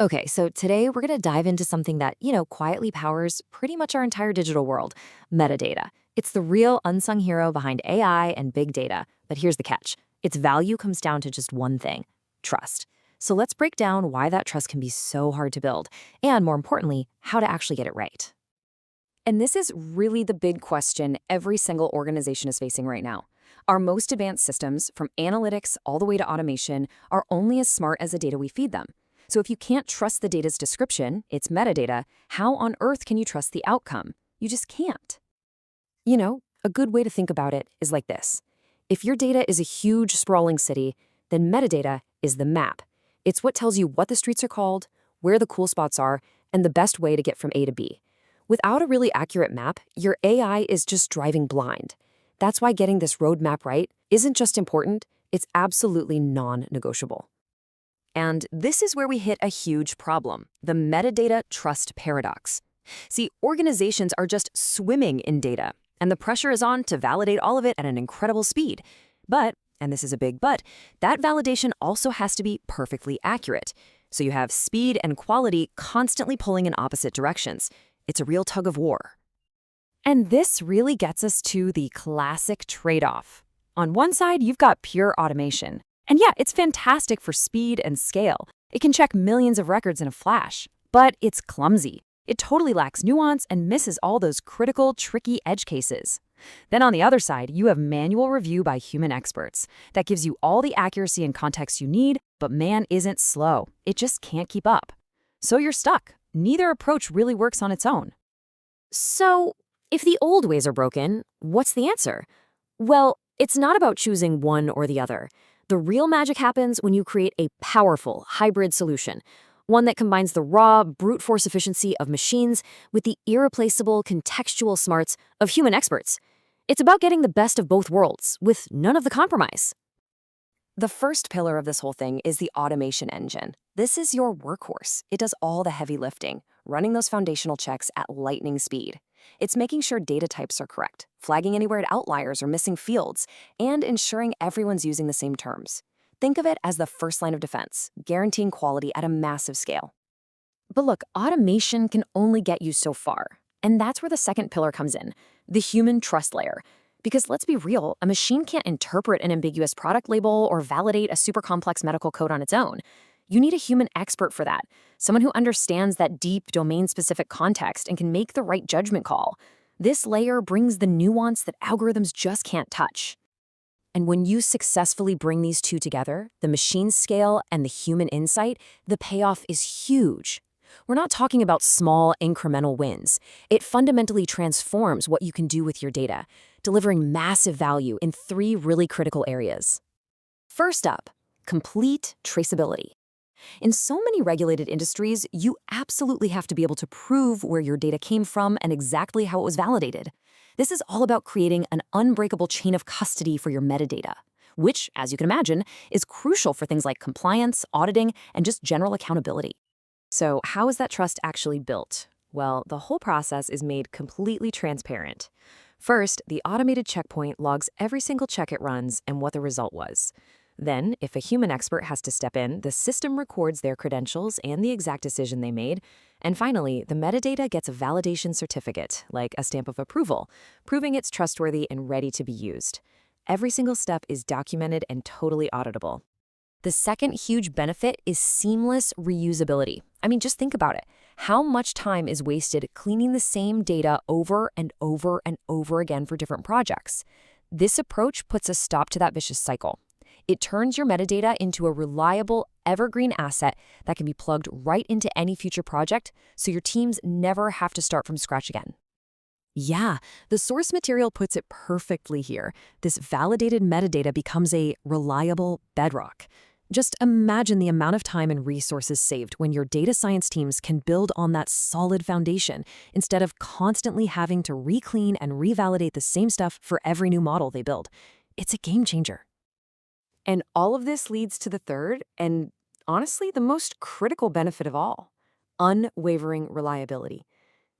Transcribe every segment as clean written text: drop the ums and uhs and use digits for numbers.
Okay, so today we're going to dive into something that quietly powers pretty much our entire digital world: metadata. It's the real unsung hero behind AI and big data. But here's the catch: its value comes down to just one thing: trust. So let's break down why that trust can be so hard to build, and more importantly, how to actually get it right. And this is really the big question every single organization is facing right now. Our most advanced systems, from analytics all the way to automation, are only as smart as the data we feed them. So if you can't trust the data's description, its metadata, how on earth can you trust the outcome? You just can't. A good way to think about it is like this. If your data is a huge, sprawling city, then metadata is the map. It's what tells you what the streets are called, where the cool spots are, and the best way to get from A to B. Without a really accurate map, your AI is just driving blind. That's why getting this roadmap right isn't just important, it's absolutely non-negotiable. And this is where we hit a huge problem: the metadata trust paradox. See, organizations are just swimming in data, and the pressure is on to validate all of it at an incredible speed. But, and this is a big but, that validation also has to be perfectly accurate. So you have speed and quality constantly pulling in opposite directions. It's a real tug of war. And this really gets us to the classic trade-off. On one side, you've got pure automation. And yeah, it's fantastic for speed and scale. It can check millions of records in a flash. But it's clumsy. It totally lacks nuance and misses all those critical, tricky edge cases. Then on the other side, you have manual review by human experts. That gives you all the accuracy and context you need, but man isn't slow. It just can't keep up. So you're stuck. Neither approach really works on its own. So, if the old ways are broken, what's the answer? Well, it's not about choosing one or the other. The real magic happens when you create a powerful hybrid solution, one that combines the raw, brute force efficiency of machines with the irreplaceable contextual smarts of human experts. It's about getting the best of both worlds, with none of the compromise. The first pillar of this whole thing is the automation engine. This is your workhorse. It does all the heavy lifting, running those foundational checks at lightning speed. It's making sure data types are correct, flagging any weird outliers or missing fields, and ensuring everyone's using the same terms. Think of it as the first line of defense, guaranteeing quality at a massive scale. But look, automation can only get you so far. And that's where the second pillar comes in: the human trust layer. Because let's be real, a machine can't interpret an ambiguous product label or validate a super complex medical code on its own. You need a human expert for that, someone who understands that deep, domain-specific context and can make the right judgment call. This layer brings the nuance that algorithms just can't touch. And when you successfully bring these two together, the machine scale and the human insight, the payoff is huge. We're not talking about small, incremental wins. It fundamentally transforms what you can do with your data, delivering massive value in three really critical areas. First up, complete traceability. In so many regulated industries, you absolutely have to be able to prove where your data came from and exactly how it was validated. This is all about creating an unbreakable chain of custody for your metadata, which, as you can imagine, is crucial for things like compliance, auditing, and just general accountability. So how is that trust actually built? Well, the whole process is made completely transparent. First, the automated checkpoint logs every single check it runs and what the result was. Then, if a human expert has to step in, the system records their credentials and the exact decision they made. And finally, the metadata gets a validation certificate, like a stamp of approval, proving it's trustworthy and ready to be used. Every single step is documented and totally auditable. The second huge benefit is seamless reusability. I mean, just think about it. How much time is wasted cleaning the same data over and over and over again for different projects? This approach puts a stop to that vicious cycle. It turns your metadata into a reliable, evergreen asset that can be plugged right into any future project, so your teams never have to start from scratch again. Yeah, the source material puts it perfectly here. This validated metadata becomes a reliable bedrock. Just imagine the amount of time and resources saved when your data science teams can build on that solid foundation instead of constantly having to re-clean and revalidate the same stuff for every new model they build. It's a game changer. And all of this leads to the third, and honestly, the most critical benefit of all: unwavering reliability.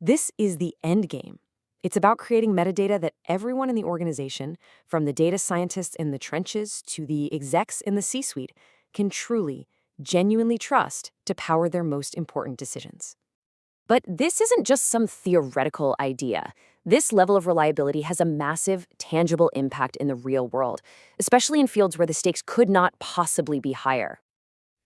This is the end game. It's about creating metadata that everyone in the organization, from the data scientists in the trenches to the execs in the C-suite, can truly, genuinely trust to power their most important decisions. But this isn't just some theoretical idea. This level of reliability has a massive, tangible impact in the real world, especially in fields where the stakes could not possibly be higher.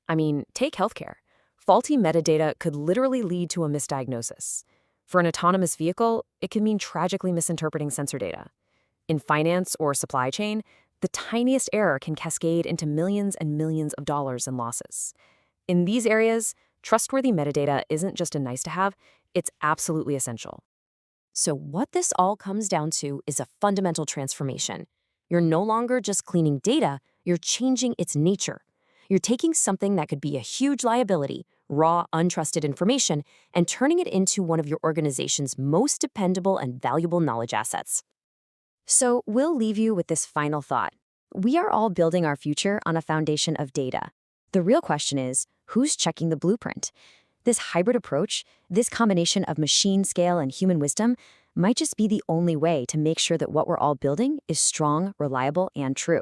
I mean, take healthcare. Faulty metadata could literally lead to a misdiagnosis. For an autonomous vehicle, it can mean tragically misinterpreting sensor data. In finance or supply chain, the tiniest error can cascade into millions and millions of dollars in losses. In these areas, trustworthy metadata isn't just a nice to have, it's absolutely essential. So what this all comes down to is a fundamental transformation. You're no longer just cleaning data, you're changing its nature. You're taking something that could be a huge liability, raw, untrusted information, and turning it into one of your organization's most dependable and valuable knowledge assets. So we'll leave you with this final thought. We are all building our future on a foundation of data. The real question is, who's checking the blueprint? This hybrid approach, this combination of machine scale and human wisdom, might just be the only way to make sure that what we're all building is strong, reliable, and true.